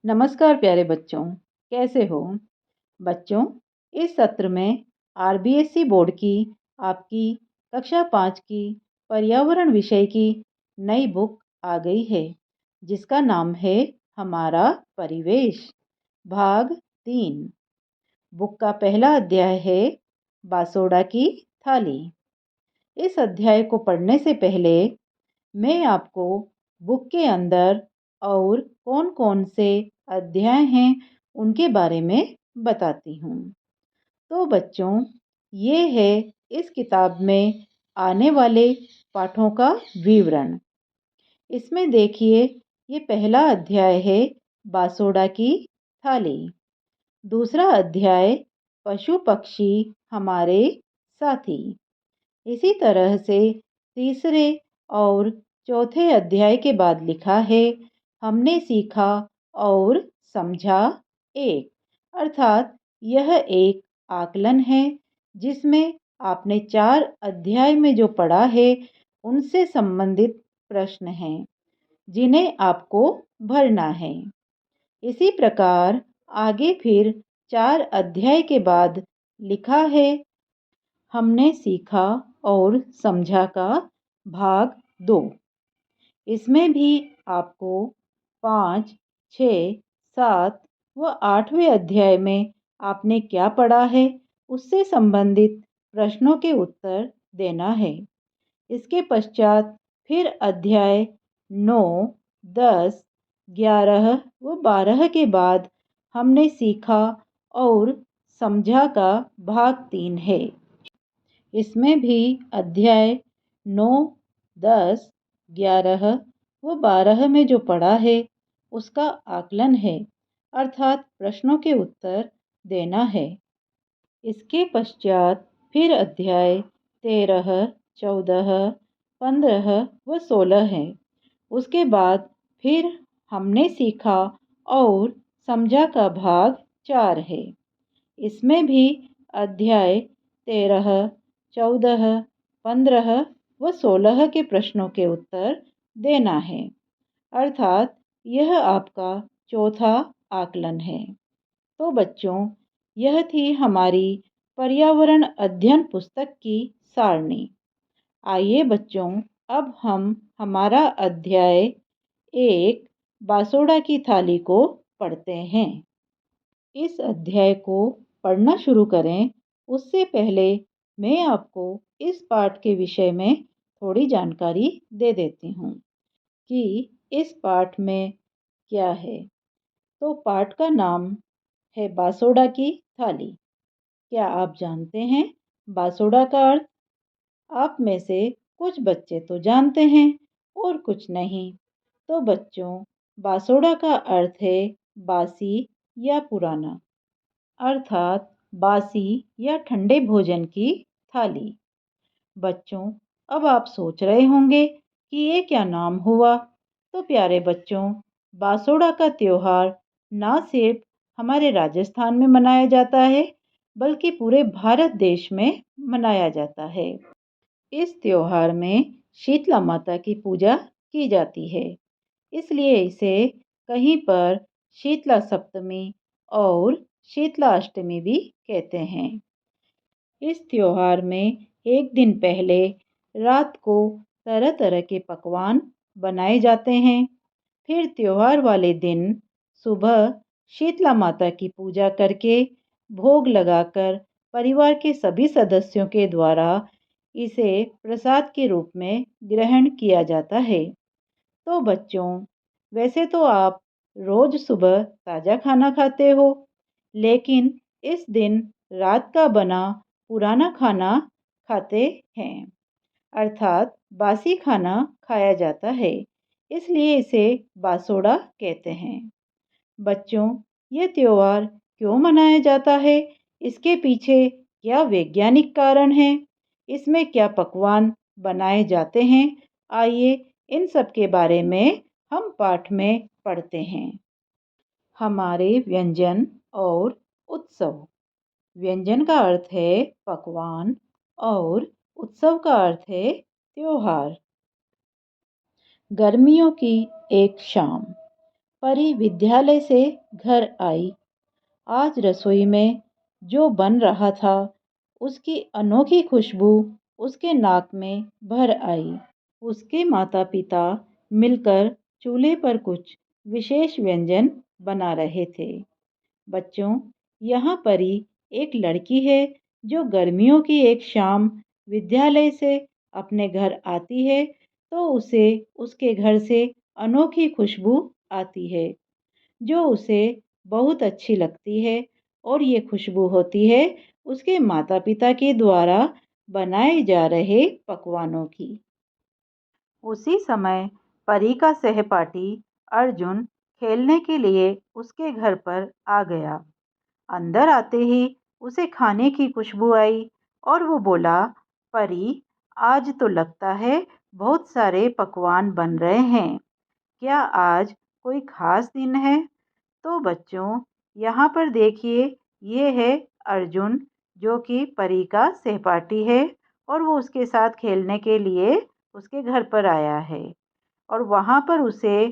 नमस्कार प्यारे बच्चों, कैसे हो? बच्चों, इस सत्र में आरबीएससी बोर्ड की आपकी कक्षा 5 की पर्यावरण विषय की नई बुक आ गई है, जिसका नाम है हमारा परिवेश, भाग 3। बुक का पहला अध्याय है बासोडा की थाली। इस अध्याय को पढ़ने से पहले मैं आपको बुक के अंदर और कौन-कौन से अध्याय हैं उनके बारे में बताती हूँ। तो बच्चों, ये है इस किताब में आने वाले पाठों का विवरण। इसमें देखिए, ये पहला अध्याय है बासोडा की थाली। दूसरा अध्याय पशु पक्षी हमारे साथी। इसी तरह से तीसरे और चौथे अध्याय के बाद लिखा है हमने सीखा और समझा एक, अर्थात यह एक आकलन है जिसमें आपने 4 अध्याय में जो पढ़ा है उनसे संबंधित प्रश्न हैं जिन्हें आपको भरना है। इसी प्रकार आगे फिर 4 अध्याय के बाद लिखा है हमने सीखा और समझा का भाग 2। इसमें भी आपको 5, 6, 7 व 8वें अध्याय में आपने क्या पढ़ा है उससे संबंधित प्रश्नों के उत्तर देना है। इसके पश्चात फिर अध्याय 9, 10, 11 व 12 के बाद हमने सीखा और समझा का भाग 3 है। इसमें भी अध्याय 9, 10, 11 व 12 में जो पढ़ा है उसका आकलन है, अर्थात प्रश्नों के उत्तर देना है। इसके पश्चात फिर अध्याय 13, 14, 15 व 16 है। उसके बाद फिर हमने सीखा और समझा का भाग 4 है। इसमें भी अध्याय 13, 14, 15 व 16 के प्रश्नों के उत्तर देना है, अर्थात यह आपका चौथा आकलन है। तो बच्चों, यह थी हमारी पर्यावरण अध्ययन पुस्तक की सारणी। आइए बच्चों, अब हम हमारा अध्याय 1 बासोडा की थाली को पढ़ते हैं। इस अध्याय को पढ़ना शुरू करें उससे पहले मैं आपको इस पाठ के विषय में थोड़ी जानकारी दे देती हूँ कि इस पाठ में क्या है। तो पाठ का नाम है बासोडा की थाली। क्या आप जानते हैं बासोडा का अर्थ? आप में से कुछ बच्चे तो जानते हैं और कुछ नहीं। तो बच्चों, बासोडा का अर्थ है बासी या पुराना, अर्थात बासी या ठंडे भोजन की थाली। बच्चों, अब आप सोच रहे होंगे कि ये क्या नाम हुआ। तो प्यारे बच्चों, बासोडा का त्योहार ना सिर्फ हमारे राजस्थान में मनाया जाता है बल्कि पूरे भारत देश में मनाया जाता है। इस त्योहार में शीतला माता की पूजा की जाती है, इसलिए इसे कहीं पर शीतला सप्तमी और शीतला अष्टमी भी कहते हैं। इस त्योहार में एक दिन पहले रात को तरह तरह के पकवान बनाए जाते हैं। फिर त्योहार वाले दिन सुबह शीतला माता की पूजा करके भोग लगाकर परिवार के सभी सदस्यों के द्वारा इसे प्रसाद के रूप में ग्रहण किया जाता है। तो बच्चों, वैसे तो आप रोज सुबह ताज़ा खाना खाते हो, लेकिन इस दिन रात का बना पुराना खाना खाते हैं, अर्थात बासी खाना खाया जाता है, इसलिए इसे बासोडा कहते हैं। बच्चों, ये त्योहार क्यों मनाया जाता है? इसके पीछे क्या वैज्ञानिक कारण है? इसमें क्या पकवान बनाए जाते हैं? आइए इन सब के बारे में हम पाठ में पढ़ते हैं। हमारे व्यंजन और उत्सव। व्यंजन का अर्थ है पकवान और उत्सव का अर्थ है त्योहार। गर्मियों की एक शाम। परी विद्यालय से घर आई। आज रसोई में जो बन रहा था उसकी अनोखी खुशबू उसके नाक में भर आई। उसके माता पिता मिलकर चूल्हे पर कुछ विशेष व्यंजन बना रहे थे। बच्चों, यहाँ परी एक लड़की है जो गर्मियों की एक शाम विद्यालय से अपने घर आती है तो उसे उसके घर से अनोखी खुशबू आती है जो उसे बहुत अच्छी लगती है और ये खुशबू होती है उसके माता पिता के द्वारा बनाए जा रहे पकवानों की। उसी समय परी का सहपाठी अर्जुन खेलने के लिए उसके घर पर आ गया। अंदर आते ही उसे खाने की खुशबू आई और वो बोला, परी, आज तो लगता है बहुत सारे पकवान बन रहे हैं। क्या आज कोई खास दिन है? तो बच्चों, यहाँ पर देखिए, ये है अर्जुन जो कि परी का सहपाठी है और वो उसके साथ खेलने के लिए उसके घर पर आया है। और वहाँ पर उसे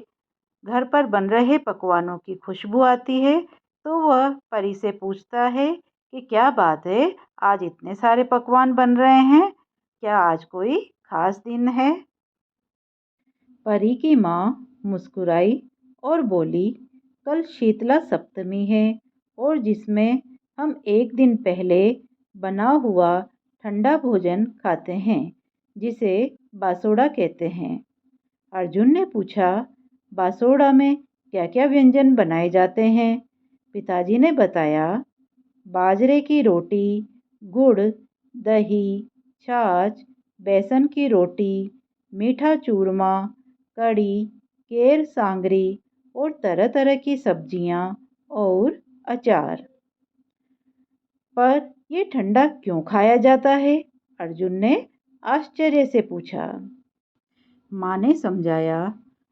घर पर बन रहे पकवानों की खुशबू आती है तो वह परी से पूछता है कि क्या बात है, आज इतने सारे पकवान बन रहे हैं, क्या आज कोई खास दिन है? परी की माँ मुस्कुराई और बोली, कल शीतला सप्तमी है और जिसमें हम एक दिन पहले बना हुआ ठंडा भोजन खाते हैं जिसे बासोड़ा कहते हैं। अर्जुन ने पूछा, बासोड़ा में क्या क्या व्यंजन बनाए जाते हैं? पिताजी ने बताया, बाजरे की रोटी, गुड़, दही, छाछ, बेसन की रोटी, मीठा चूरमा, कढ़ी, केर सांगरी और तरह तरह की सब्जियां और अचार। पर ये ठंडा क्यों खाया जाता है? अर्जुन ने आश्चर्य से पूछा। माँ ने समझाया,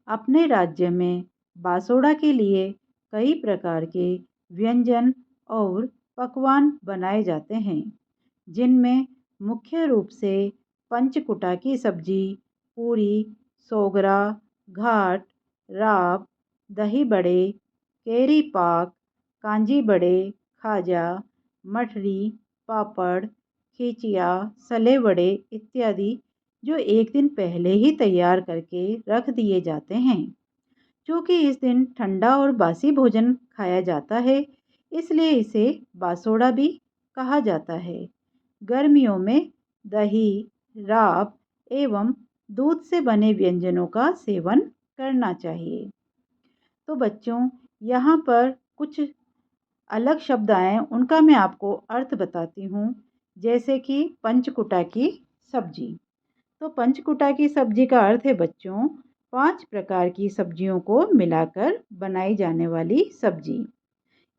अपने राज्य में बासोड़ा के लिए कई प्रकार के व्यंजन और पकवान बनाए जाते हैं जिनमें मुख्य रूप से पंचकुटा की सब्जी, पूरी, सोगरा, घाट, राब, दही बड़े, केरी पाक, कांजी बड़े, खाजा, मठरी, पापड़, खिचिया, सले वड़े इत्यादि जो एक दिन पहले ही तैयार करके रख दिए जाते हैं। क्योंकि इस दिन ठंडा और बासी भोजन खाया जाता है, इसलिए इसे बासोड़ा भी कहा जाता है। गर्मियों में दही, राब एवं दूध से बने व्यंजनों का सेवन करना चाहिए। तो बच्चों, यहाँ पर कुछ अलग शब्द आए, उनका मैं आपको अर्थ बताती हूँ। जैसे कि पंचकुटा की सब्जी। तो पंचकुटा की सब्जी का अर्थ है बच्चों, 5 प्रकार की सब्जियों को मिलाकर बनाई जाने वाली सब्जी।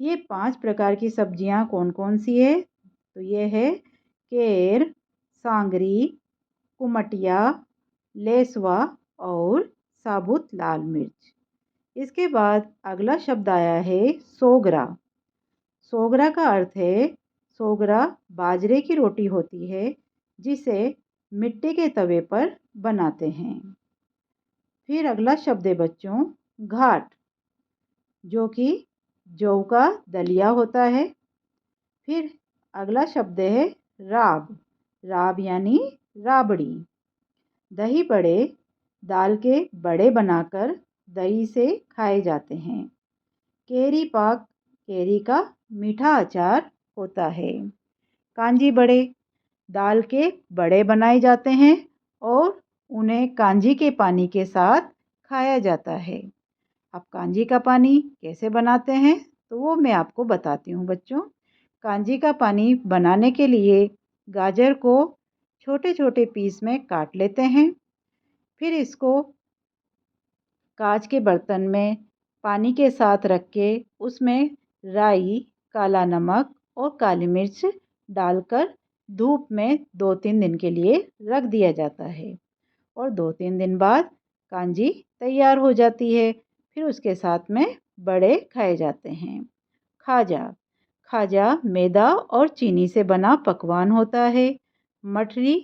ये 5 प्रकार की सब्जियां कौन कौन सी है? तो ये है केर, सांगरी, कुमटिया, लेसवा और साबुत लाल मिर्च। इसके बाद अगला शब्द आया है सोगरा। सोगरा का अर्थ है, सोगरा बाजरे की रोटी होती है जिसे मिट्टी के तवे पर बनाते हैं। फिर अगला शब्द है बच्चों घाट, जो कि जौ का दलिया होता है। फिर अगला शब्द है राब, राब यानी राबड़ी। दही बड़े, दाल के बड़े बनाकर दही से खाए जाते हैं। केरी पाक, केरी का मीठा अचार होता है। कांजी बड़े, दाल के बड़े बनाए जाते हैं और उन्हें कांजी के पानी के साथ खाया जाता है। अब कांजी का पानी कैसे बनाते हैं तो वो मैं आपको बताती हूँ बच्चों। कांजी का पानी बनाने के लिए गाजर को छोटे छोटे पीस में काट लेते हैं। फिर इसको कांच के बर्तन में पानी के साथ रख के उसमें राई, काला नमक और काली मिर्च डालकर धूप में 2-3 दिन के लिए रख दिया जाता है और 2-3 दिन बाद कांजी तैयार हो जाती है। फिर उसके साथ में बड़े खाए जाते हैं। खाजा, खाजा मैदा और चीनी से बना पकवान होता है। मठरी,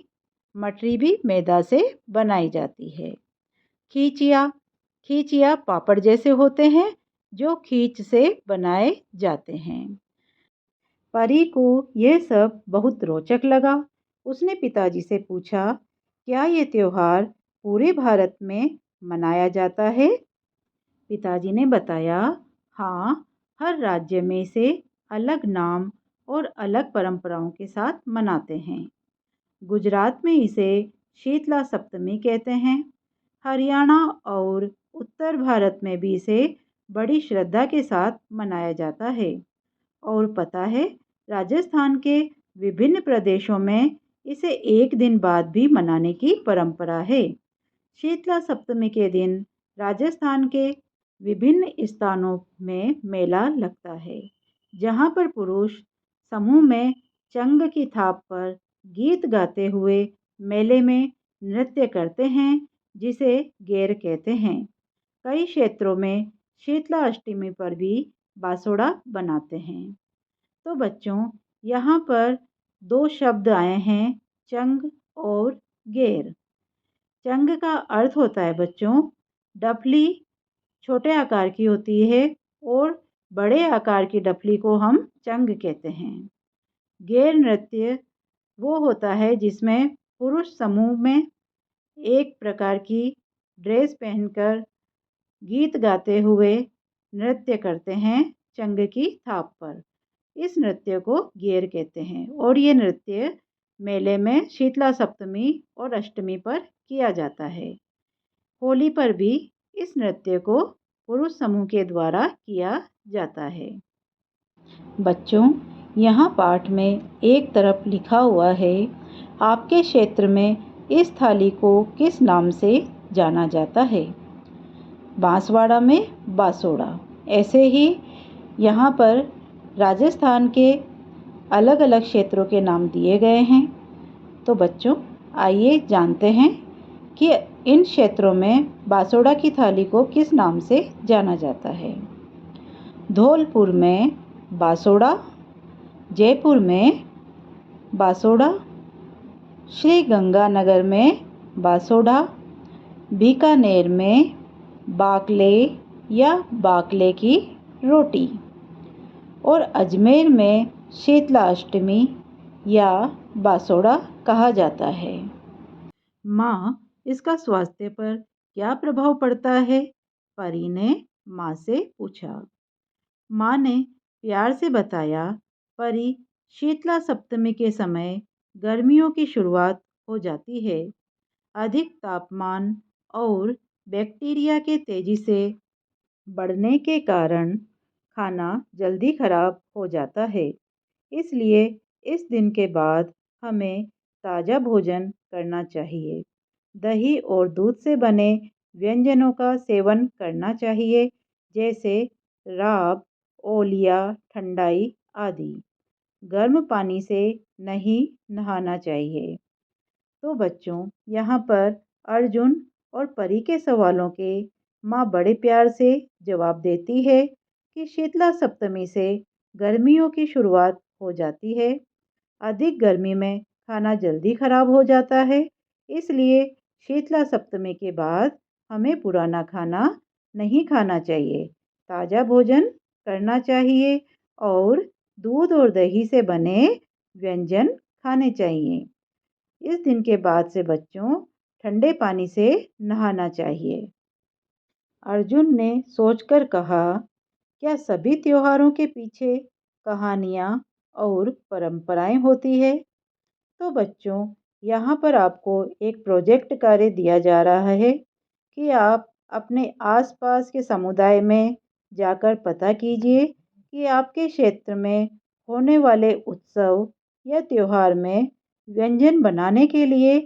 मठरी भी मैदा से बनाई जाती है। खीचिया, खीचिया पापड़ जैसे होते हैं जो खींच से बनाए जाते हैं। परी को यह सब बहुत रोचक लगा। उसने पिताजी से पूछा, क्या ये त्योहार पूरे भारत में मनाया जाता है? पिताजी ने बताया, हाँ, हर राज्य में इसे अलग नाम और अलग परंपराओं के साथ मनाते हैं। गुजरात में इसे शीतला सप्तमी कहते हैं। हरियाणा और उत्तर भारत में भी इसे बड़ी श्रद्धा के साथ मनाया जाता है। और पता है, राजस्थान के विभिन्न प्रदेशों में इसे एक दिन बाद भी मनाने की परंपरा है। शीतला सप्तमी के दिन राजस्थान के विभिन्न स्थानों में मेला लगता है, जहां पर पुरुष समूह में चंग की थाप पर गीत गाते हुए मेले में नृत्य करते हैं, जिसे गेर कहते हैं। कई क्षेत्रों में शीतला अष्टमी पर भी बासोड़ा बनाते हैं। तो बच्चों, यहाँ पर दो शब्द आए हैं, चंग और गेर। चंग का अर्थ होता है बच्चों, डफली छोटे आकार की होती है और बड़े आकार की डफली को हम चंग कहते हैं। गेर नृत्य वो होता है जिसमें पुरुष समूह में एक प्रकार की ड्रेस पहनकर गीत गाते हुए नृत्य करते हैं चंग की थाप पर। इस नृत्य को गेर कहते हैं और ये नृत्य मेले में शीतला सप्तमी और अष्टमी पर किया जाता है। होली पर भी इस नृत्य को पुरुष समूह के द्वारा किया जाता है। बच्चों, यहाँ पाठ में एक तरफ लिखा हुआ है, आपके क्षेत्र में इस थाली को किस नाम से जाना जाता है? बांसवाड़ा में बासोड़ा। ऐसे ही यहाँ पर राजस्थान के अलग अलग क्षेत्रों के नाम दिए गए हैं। तो बच्चों, आइए जानते हैं कि इन क्षेत्रों में बासोड़ा की थाली को किस नाम से जाना जाता है। धौलपुर में बासोड़ा, जयपुर में बासोड़ा, श्री गंगानगर में बासोड़ा, बीकानेर में बाकले या बाकले की रोटी और अजमेर में शीतला अष्टमी या बासोड़ा कहा जाता है। माँ, इसका स्वास्थ्य पर क्या प्रभाव पड़ता है? परी ने माँ से पूछा। माँ ने प्यार से बताया, परी, शीतला सप्तमी के समय गर्मियों की शुरुआत हो जाती है। अधिक तापमान और बैक्टीरिया के तेजी से बढ़ने के कारण खाना जल्दी खराब हो जाता है। इसलिए इस दिन के बाद हमें ताज़ा भोजन करना चाहिए। दही और दूध से बने व्यंजनों का सेवन करना चाहिए, जैसे राब, ओलिया, ठंडाई आदि। गर्म पानी से नहीं नहाना चाहिए। तो बच्चों, यहाँ पर अर्जुन और परी के सवालों के माँ बड़े प्यार से जवाब देती है कि शीतला सप्तमी से गर्मियों की शुरुआत हो जाती है। अधिक गर्मी में खाना जल्दी खराब हो जाता है, इसलिए शीतला सप्तमी के बाद हमें पुराना खाना नहीं खाना चाहिए। ताज़ा भोजन करना चाहिए और दूध और दही से बने व्यंजन खाने चाहिए। इस दिन के बाद से बच्चों ठंडे पानी से नहाना चाहिए। अर्जुन ने सोचकर कहा, क्या सभी त्योहारों के पीछे कहानियाँ और परंपराएं होती है? तो बच्चों, यहाँ पर आपको एक प्रोजेक्ट कार्य दिया जा रहा है कि आप अपने आसपास के समुदाय में जाकर पता कीजिए कि आपके क्षेत्र में होने वाले उत्सव या त्योहार में व्यंजन बनाने के लिए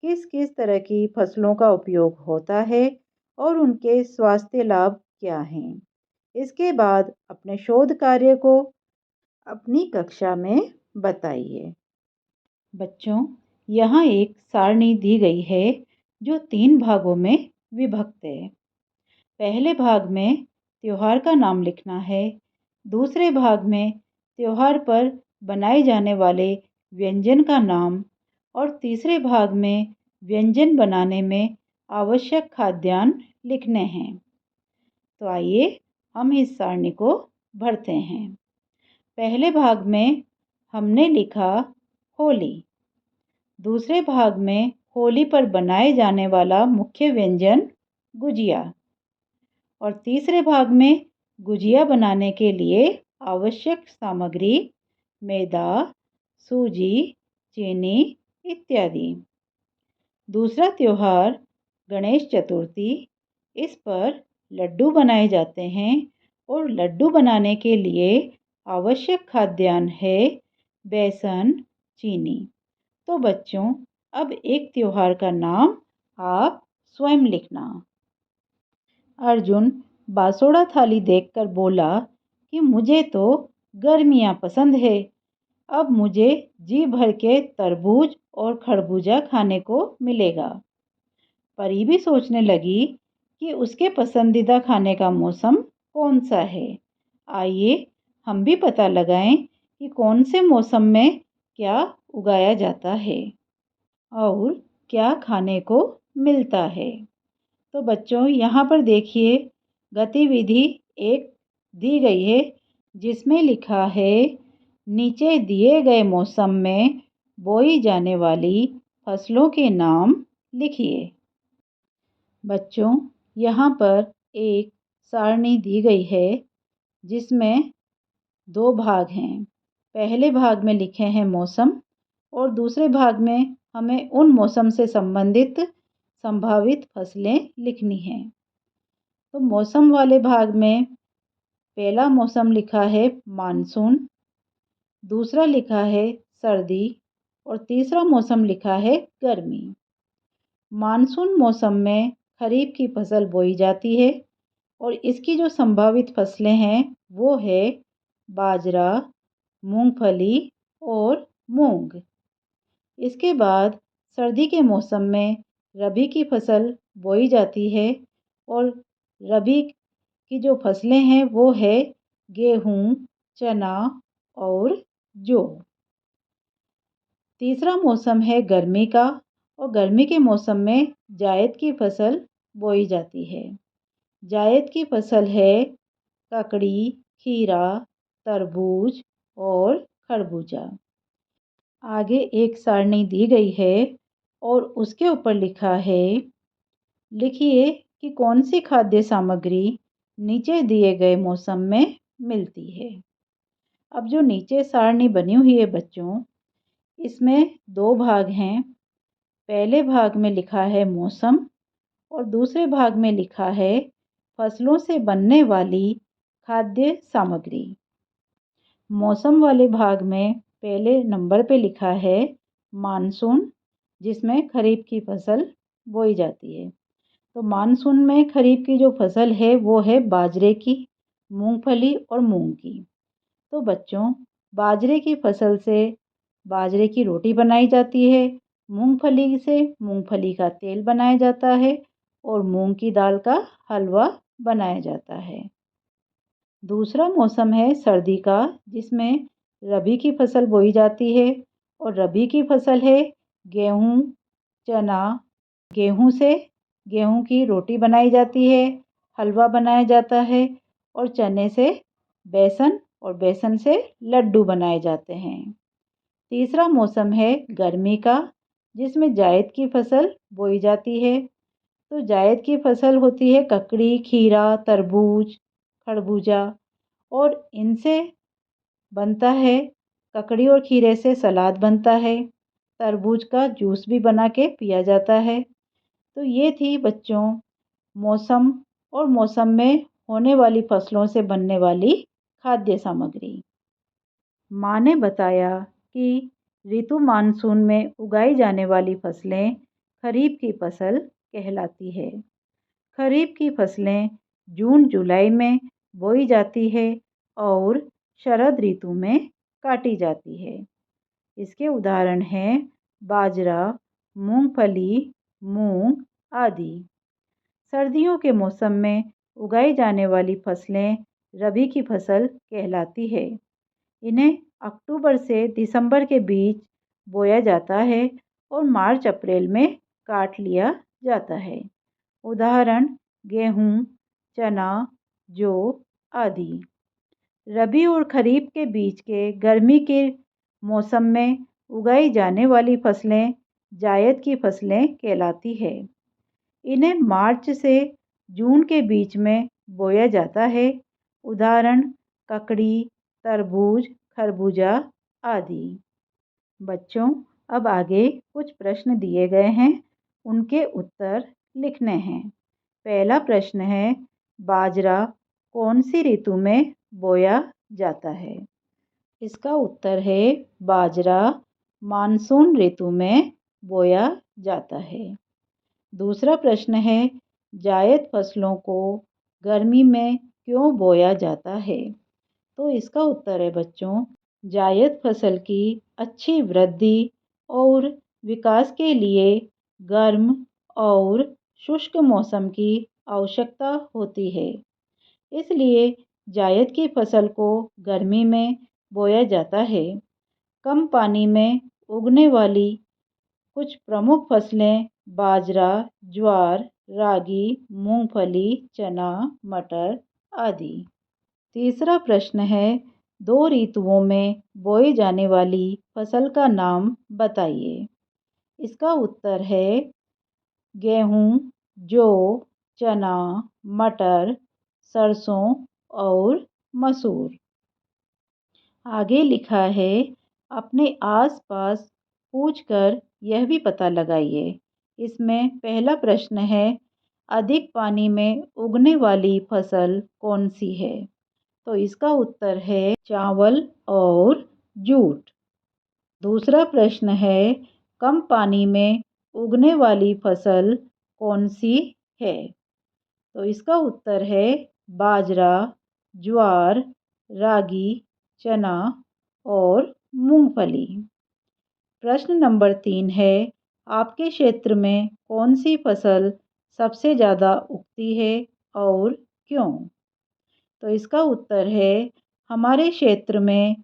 किस किस तरह की फसलों का उपयोग होता है और उनके स्वास्थ्य लाभ क्या हैं। इसके बाद अपने शोध कार्य को अपनी कक्षा में बताइए। बच्चों, यहाँ एक सारणी दी गई है जो 3 भागों में विभक्त है। पहले भाग में त्योहार का नाम लिखना है, दूसरे भाग में त्योहार पर बनाए जाने वाले व्यंजन का नाम और तीसरे भाग में व्यंजन बनाने में आवश्यक खाद्यान्न लिखने हैं। तो आइए हम इस सारणी को भरते हैं। पहले भाग में हमने लिखा होली। दूसरे भाग में होली पर बनाए जाने वाला मुख्य व्यंजन गुजिया। और तीसरे भाग में गुजिया बनाने के लिए आवश्यक सामग्री मैदा, सूजी, चीनी इत्यादि। दूसरा त्योहार गणेश चतुर्थी। इस पर लड्डू बनाए जाते हैं और लड्डू बनाने के लिए आवश्यक खाद्यान्न है बेसन, चीनी। तो बच्चों, अब एक त्योहार का नाम आप स्वयं लिखना। अर्जुन बासोड़ा थाली देखकर बोला कि मुझे तो गर्मियाँ पसंद है। अब मुझे जी भर के तरबूज और खरबूजा खाने को मिलेगा। परी भी सोचने लगी कि उसके पसंदीदा खाने का मौसम कौन सा है। आइए हम भी पता लगाएं कि कौन से मौसम में क्या उगाया जाता है और क्या खाने को मिलता है। तो बच्चों, यहाँ पर देखिए गतिविधि एक दी गई है जिसमें लिखा है नीचे दिए गए मौसम में बोई जाने वाली फसलों के नाम लिखिए। बच्चों, यहाँ पर एक सारणी दी गई है जिसमें 2 भाग हैं। पहले भाग में लिखे हैं मौसम और दूसरे भाग में हमें उन मौसम से संबंधित संभावित फसलें लिखनी हैं। तो मौसम वाले भाग में पहला मौसम लिखा है मानसून, दूसरा लिखा है सर्दी और तीसरा मौसम लिखा है गर्मी। मानसून मौसम में खरीफ की फसल बोई जाती है और इसकी जो संभावित फसलें हैं वो है बाजरा, मूंगफली और मूंग। इसके बाद सर्दी के मौसम में रबी की फसल बोई जाती है और रबी की जो फसलें हैं वो है गेहूँ, चना और जौ। तीसरा मौसम है गर्मी का और गर्मी के मौसम में जायद की फसल बोई जाती है। जायद की फसल है ककड़ी, खीरा, तरबूज और खरबूजा। आगे एक सारणी दी गई है और उसके ऊपर लिखा है लिखिए कि कौन सी खाद्य सामग्री नीचे दिए गए मौसम में मिलती है। अब जो नीचे सारणी बनी हुई है बच्चों, इसमें 2 भाग हैं। पहले भाग में लिखा है मौसम और दूसरे भाग में लिखा है फसलों से बनने वाली खाद्य सामग्री। मौसम वाले भाग में पहले नंबर पे लिखा है मानसून, जिसमें खरीफ की फसल बोई जाती है। तो मानसून में खरीफ की जो फसल है वो है बाजरे की, मूंगफली और मूंग की। तो बच्चों, बाजरे की फसल से बाजरे की रोटी बनाई जाती है, मूंगफली से मूंगफली का तेल बनाया जाता है और मूंग की दाल का हलवा बनाया जाता है। दूसरा मौसम है सर्दी का, जिसमें रबी की फसल बोई जाती है और रबी की फसल है गेहूँ, चना। गेहूँ से गेहूँ की रोटी बनाई जाती है, हलवा बनाया जाता है और चने से बेसन और बेसन से लड्डू बनाए जाते हैं। तीसरा मौसम है गर्मी का, जिसमें जायद की फसल बोई जाती है। तो जायद की फसल होती है ककड़ी, खीरा, तरबूज, खरबूजा और इनसे बनता है ककड़ी और खीरे से सलाद बनता है। तरबूज का जूस भी बना के पिया जाता है। तो ये थी बच्चों मौसम और मौसम में होने वाली फसलों से बनने वाली खाद्य सामग्री। माँ ने बताया कि ऋतु मानसून में उगाई जाने वाली फसलें खरीफ की फसल कहलाती है। खरीफ की फसलें जून जुलाई में बोई जाती है और शरद ऋतु में काटी जाती है। इसके उदाहरण हैं बाजरा, मूंगफली, मूंग आदि। सर्दियों के मौसम में उगाई जाने वाली फसलें रबी की फसल कहलाती है। इन्हें अक्टूबर से दिसंबर के बीच बोया जाता है और मार्च अप्रैल में काट लिया जाता है। उदाहरण गेहूँ, चना, जौ आदि। रबी और खरीफ के बीच के गर्मी के मौसम में उगाई जाने वाली फसलें जायद की फसलें कहलाती है। इन्हें मार्च से जून के बीच में बोया जाता है। उदाहरण ककड़ी, तरबूज, खरबूजा आदि। बच्चों, अब आगे कुछ प्रश्न दिए गए हैं, उनके उत्तर लिखने हैं। पहला प्रश्न है, बाजरा कौन सी ऋतु में बोया जाता है? इसका उत्तर है, बाजरा मानसून ऋतु में बोया जाता है। दूसरा प्रश्न है, जायद फसलों को गर्मी में क्यों बोया जाता है? तो इसका उत्तर है बच्चों, जायद फसल की अच्छी वृद्धि और विकास के लिए गर्म और शुष्क मौसम की आवश्यकता होती है। इसलिए जायद की फसल को गर्मी में बोया जाता है। कम पानी में उगने वाली कुछ प्रमुख फसलें बाजरा, ज्वार, रागी, मूंगफली, चना, मटर आदि। तीसरा प्रश्न है, दो ऋतुओं में बोई जाने वाली फसल का नाम बताइए। इसका उत्तर है, गेहूँ, जौ, चना, मटर, सरसों और मसूर। आगे लिखा है, अपने आसपास पूछकर यह भी पता लगाइए। इसमें पहला प्रश्न है, अधिक पानी में उगने वाली फसल कौन सी है? तो इसका उत्तर है, चावल और जूट। दूसरा प्रश्न है, कम पानी में उगने वाली फसल कौन सी है? तो इसका उत्तर है, बाजरा, ज्वार, रागी, चना और मूंगफली। प्रश्न नंबर 3 है, आपके क्षेत्र में कौन सी फसल सबसे ज़्यादा उगती है और क्यों? तो इसका उत्तर है, हमारे क्षेत्र में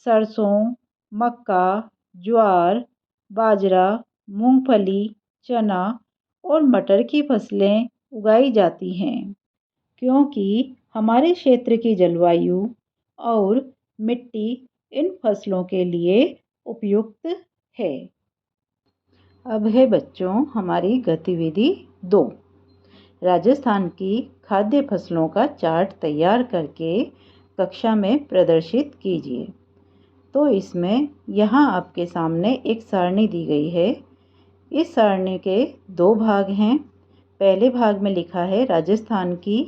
सरसों, मक्का, ज्वार, बाजरा, मूंगफली, चना और मटर की फसलें उगाई जाती हैं, क्योंकि हमारे क्षेत्र की जलवायु और मिट्टी इन फसलों के लिए उपयुक्त है। अब है बच्चों हमारी गतिविधि 2। राजस्थान की खाद्य फसलों का चार्ट तैयार करके कक्षा में प्रदर्शित कीजिए। तो इसमें यहाँ आपके सामने एक सारणी दी गई है। इस सारणी के 2 भाग हैं। पहले भाग में लिखा है राजस्थान की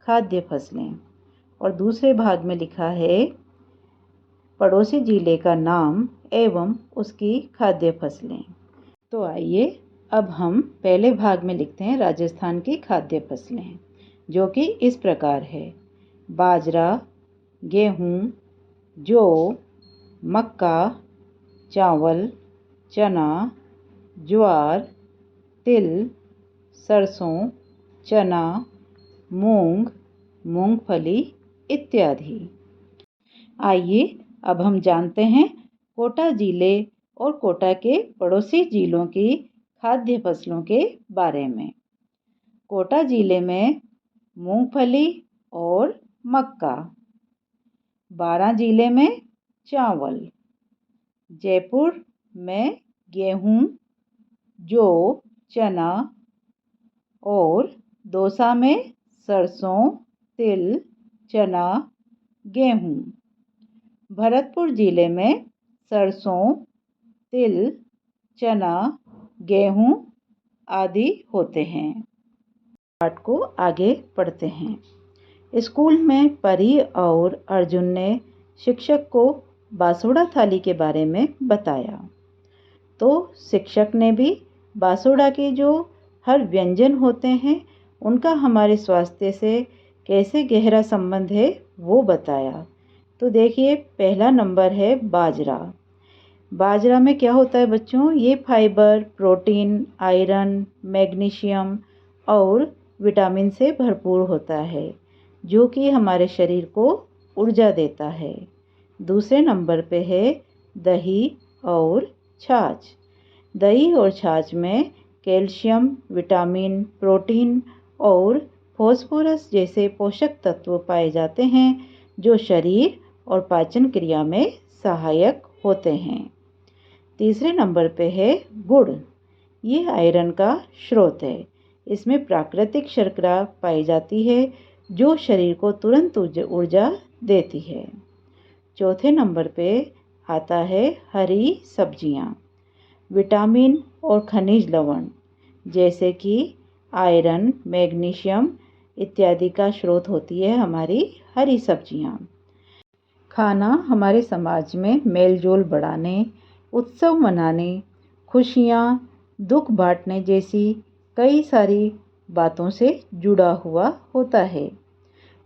खाद्य फसलें और दूसरे भाग में लिखा है पड़ोसी जिले का नाम एवं उसकी खाद्य फसलें। तो आइए अब हम पहले भाग में लिखते हैं राजस्थान की खाद्य फसलें, जो कि इस प्रकार है, बाजरा, गेहूँ, जौ, मक्का, चावल, चना, ज्वार, तिल, सरसों, चना, मूंग, मूंगफली इत्यादि। आइए अब हम जानते हैं कोटा जिले और कोटा के पड़ोसी जिलों की खाद्य फसलों के बारे में। कोटा जिले में मूंगफली और मक्का, बारां जिले में चावल, जयपुर में गेहूँ, जौ, चना और दौसा में सरसों, तिल, चना, गेहूँ। भरतपुर जिले में सरसों, तिल, चना, गेहूँ आदि होते हैं। पाठ को आगे पढ़ते हैं। स्कूल में परी और अर्जुन ने शिक्षक को बासुड़ा थाली के बारे में बताया। तो शिक्षक ने भी बासुड़ा के जो हर व्यंजन होते हैं उनका हमारे स्वास्थ्य से कैसे गहरा संबंध है वो बताया। तो देखिए, पहला नंबर है बाजरा। बाजरा में क्या होता है बच्चों? ये फाइबर, प्रोटीन, आयरन, मैग्नीशियम और विटामिन से भरपूर होता है, जो कि हमारे शरीर को ऊर्जा देता है। दूसरे नंबर पे है दही और छाछ। दही और छाछ में कैल्शियम, विटामिन, प्रोटीन और फॉस्फोरस जैसे पोषक तत्व पाए जाते हैं जो शरीर और पाचन क्रिया में सहायक होते हैं। तीसरे नंबर पे है गुड़। ये आयरन का स्रोत है। इसमें प्राकृतिक शर्करा पाई जाती है जो शरीर को तुरंत ऊर्जा देती है। चौथे नंबर पे आता है हरी सब्जियां। विटामिन और खनिज लवण जैसे कि आयरन, मैग्नीशियम इत्यादि का स्रोत होती है हमारी हरी सब्जियां। खाना हमारे समाज में मेलजोल बढ़ाने, उत्सव मनाने, खुशियाँ, दुख बांटने जैसी कई सारी बातों से जुड़ा हुआ होता है।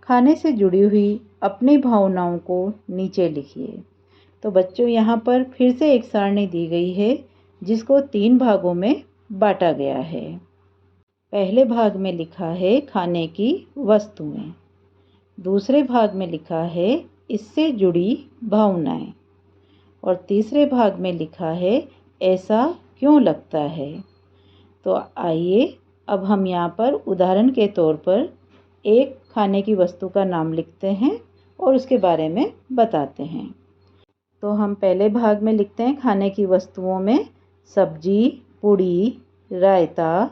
खाने से जुड़ी हुई अपनी भावनाओं को नीचे लिखिए। तो बच्चों यहाँ पर फिर से एक सारणी दी गई है जिसको 3 भागों में बांटा गया है। पहले भाग में लिखा है खाने की वस्तुएं। दूसरे भाग में लिखा है इससे जुड़ी भावनाएं। और तीसरे भाग में लिखा है ऐसा क्यों लगता है। तो आइए अब हम यहाँ पर उदाहरण के तौर पर एक खाने की वस्तु का नाम लिखते हैं और उसके बारे में बताते हैं। तो हम पहले भाग में लिखते हैं खाने की वस्तुओं में सब्जी, पूड़ी, रायता,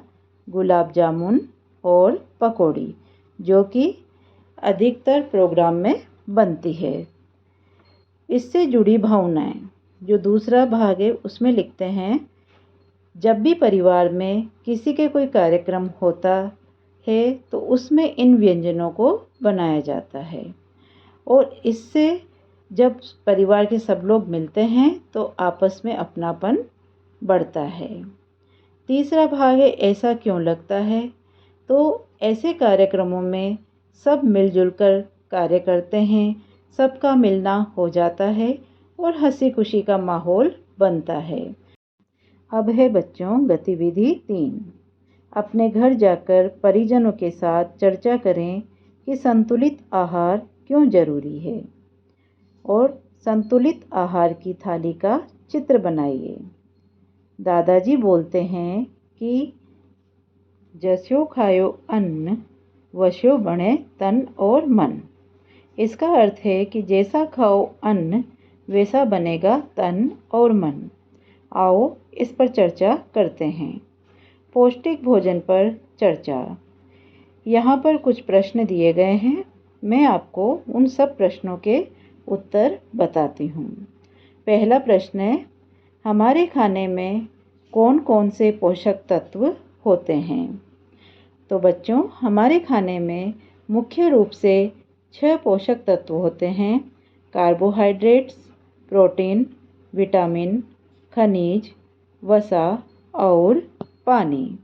गुलाब जामुन और पकौड़ी जो कि अधिकतर प्रोग्राम में बनती है। इससे जुड़ी भावनाएं जो दूसरा भाग है उसमें लिखते हैं जब भी परिवार में किसी के कोई कार्यक्रम होता है तो उसमें इन व्यंजनों को बनाया जाता है और इससे जब परिवार के सब लोग मिलते हैं तो आपस में अपनापन बढ़ता है। तीसरा भाग है ऐसा क्यों लगता है। तो ऐसे कार्यक्रमों में सब मिलजुल कर कार्य करते हैं, सबका मिलना हो जाता है और हंसी खुशी का माहौल बनता है। अब है बच्चों गतिविधि 3। अपने घर जाकर परिजनों के साथ चर्चा करें कि संतुलित आहार क्यों जरूरी है और संतुलित आहार की थाली का चित्र बनाइए। दादाजी बोलते हैं कि जस्यो खायो अन्न वस्यो बने तन और मन। इसका अर्थ है कि जैसा खाओ अन्न वैसा बनेगा तन और मन। आओ इस पर चर्चा करते हैं। पौष्टिक भोजन पर चर्चा। यहाँ पर कुछ प्रश्न दिए गए हैं। मैं आपको उन सब प्रश्नों के उत्तर बताती हूँ। पहला प्रश्न है हमारे खाने में कौन कौन से पोषक तत्व होते हैं। तो बच्चों हमारे खाने में मुख्य रूप से 6 पोषक तत्व होते हैं। कार्बोहाइड्रेट्स, प्रोटीन, विटामिन, खनिज, वसा और पानी।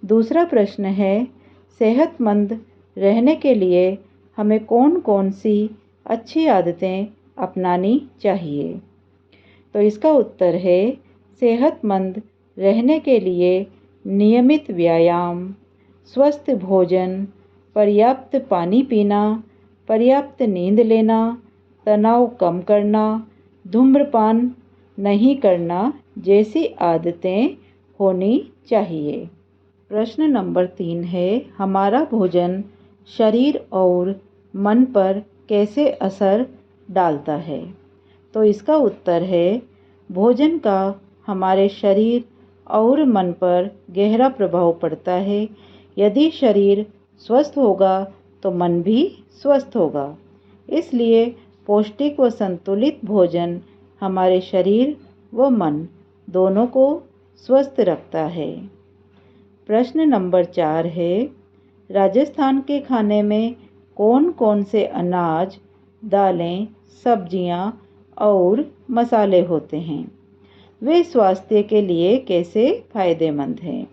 दूसरा प्रश्न है सेहतमंद रहने के लिए हमें कौन कौन सी अच्छी आदतें अपनानी चाहिए। तो इसका उत्तर है सेहतमंद रहने के लिए नियमित व्यायाम, स्वस्थ भोजन, पर्याप्त पानी पीना, पर्याप्त नींद लेना, तनाव कम करना, धूम्रपान नहीं करना जैसी आदतें होनी चाहिए। प्रश्न नंबर 3 है हमारा भोजन शरीर और मन पर कैसे असर डालता है। तो इसका उत्तर है भोजन का हमारे शरीर और मन पर गहरा प्रभाव पड़ता है। यदि शरीर स्वस्थ होगा तो मन भी स्वस्थ होगा। इसलिए पौष्टिक व संतुलित भोजन हमारे शरीर व मन दोनों को स्वस्थ रखता है। प्रश्न नंबर 4 है राजस्थान के खाने में कौन कौन से अनाज, दालें, सब्जियां और मसाले होते हैं। वे स्वास्थ्य के लिए कैसे फायदेमंद हैं।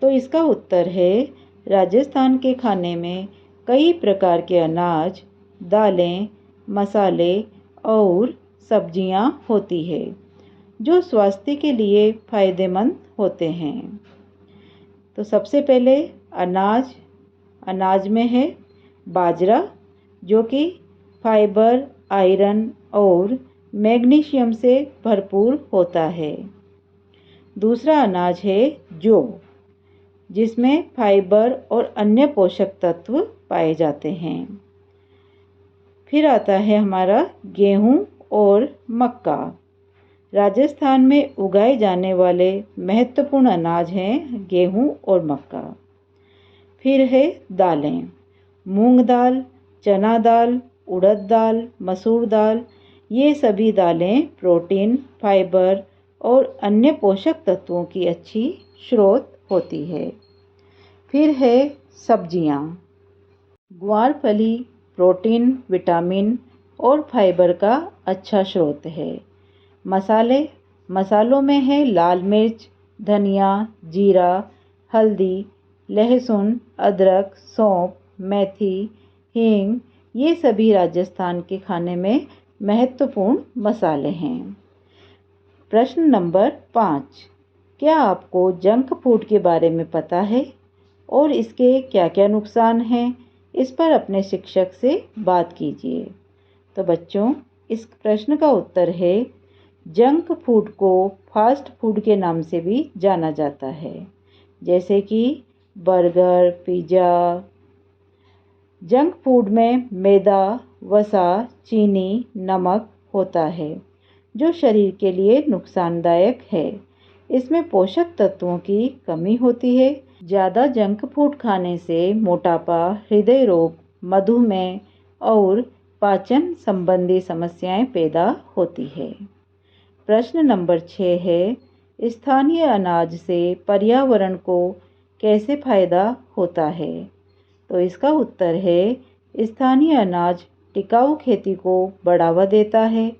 तो इसका उत्तर है राजस्थान के खाने में कई प्रकार के अनाज, दालें, मसाले और सब्जियां होती है जो स्वास्थ्य के लिए फायदेमंद होते हैं। तो सबसे पहले अनाज में है बाजरा जो कि फाइबर, आयरन और मैग्नीशियम से भरपूर होता है। दूसरा अनाज है जौ। जिसमें फाइबर और अन्य पोषक तत्व पाए जाते हैं। फिर आता है हमारा गेहूं और मक्का। राजस्थान में उगाए जाने वाले महत्वपूर्ण अनाज हैं गेहूं और मक्का। फिर है दालें, मूंग दाल, चना दाल, उड़द दाल, मसूर दाल। ये सभी दालें प्रोटीन, फाइबर और अन्य पोषक तत्वों की अच्छी स्रोत होती है। फिर है सब्जियां। ग्वारफली प्रोटीन, विटामिन और फाइबर का अच्छा स्रोत है। मसालों में है लाल मिर्च, धनिया, जीरा, हल्दी, लहसुन, अदरक, सौंफ, मेथी, हींग। ये सभी राजस्थान के खाने में महत्वपूर्ण मसाले हैं। प्रश्न नंबर 5, क्या आपको जंक फूड के बारे में पता है और इसके क्या क्या नुकसान हैं? इस पर अपने शिक्षक से बात कीजिए। तो बच्चों, इस प्रश्न का उत्तर है जंक फूड को फास्ट फूड के नाम से भी जाना जाता है, जैसे कि बर्गर, पिज़्ज़ा। जंक फूड में मैदा, वसा, चीनी, नमक होता है जो शरीर के लिए नुकसानदायक है। इसमें पोषक तत्वों की कमी होती है। ज़्यादा जंक फूड खाने से मोटापा, हृदय रोग, मधुमेह और पाचन संबंधी समस्याएं पैदा होती है। प्रश्न नंबर 6 है, स्थानीय अनाज से पर्यावरण को कैसे फायदा होता है? तो इसका उत्तर है स्थानीय अनाज टिकाऊ खेती को बढ़ावा देता है,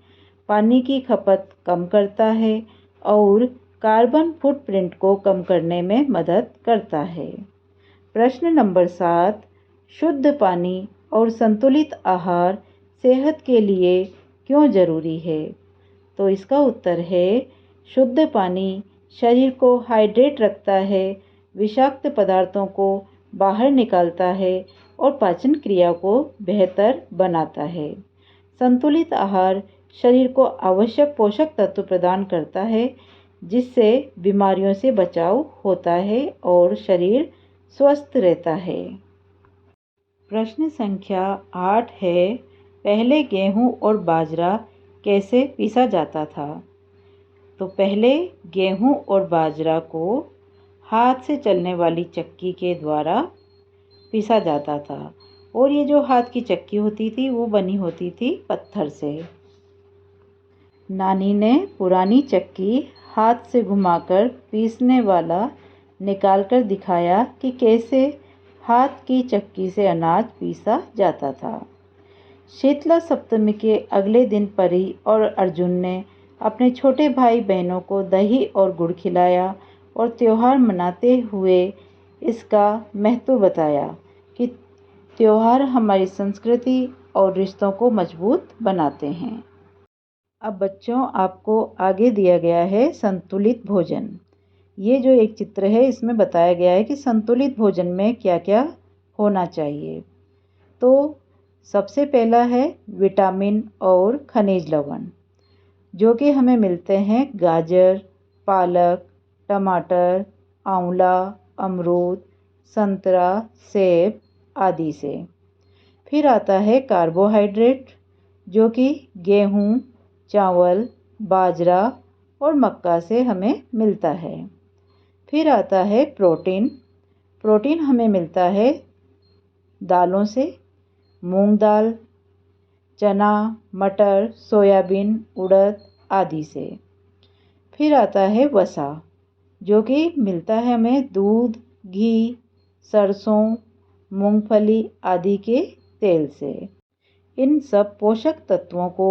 पानी की खपत कम करता है और कार्बन फुटप्रिंट को कम करने में मदद करता है। प्रश्न नंबर 7, शुद्ध पानी और संतुलित आहार सेहत के लिए क्यों जरूरी है? तो इसका उत्तर है शुद्ध पानी शरीर को हाइड्रेट रखता है, विषाक्त पदार्थों को बाहर निकालता है और पाचन क्रिया को बेहतर बनाता है। संतुलित आहार शरीर को आवश्यक पोषक तत्व प्रदान करता है, जिससे बीमारियों से बचाव होता है और शरीर स्वस्थ रहता है। प्रश्न संख्या 8 है, पहले गेहूं और बाजरा कैसे पीसा जाता था? तो पहले गेहूं और बाजरा को हाथ से चलने वाली चक्की के द्वारा पीसा जाता था और ये जो हाथ की चक्की होती थी वो बनी होती थी पत्थर से। नानी ने पुरानी चक्की हाथ से घुमाकर पीसने वाला निकालकर दिखाया कि कैसे हाथ की चक्की से अनाज पीसा जाता था। शीतला सप्तमी के अगले दिन परी और अर्जुन ने अपने छोटे भाई बहनों को दही और गुड़ खिलाया और त्योहार मनाते हुए इसका महत्व बताया कि त्योहार हमारी संस्कृति और रिश्तों को मजबूत बनाते हैं। अब बच्चों, आपको आगे दिया गया है संतुलित भोजन। ये जो एक चित्र है इसमें बताया गया है कि संतुलित भोजन में क्या क्या होना चाहिए। तो सबसे पहला है विटामिन और खनिज लवण, जो कि हमें मिलते हैं गाजर, पालक, टमाटर, आंवला, अमरूद, संतरा, सेब आदि से। फिर आता है कार्बोहाइड्रेट, जो कि गेहूँ, चावल, बाजरा और मक्का से हमें मिलता है। फिर आता है प्रोटीन हमें मिलता है दालों से, मूंग दाल, चना, मटर, सोयाबीन, उड़द आदि से। फिर आता है वसा, जो कि मिलता है हमें दूध, घी, सरसों, मूंगफली आदि के तेल से। इन सब पोषक तत्वों को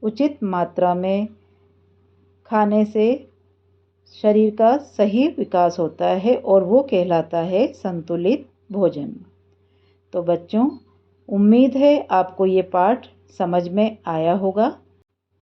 उचित मात्रा में खाने से शरीर का सही विकास होता है और वो कहलाता है संतुलित भोजन। तो बच्चों, उम्मीद है आपको ये पाठ समझ में आया होगा।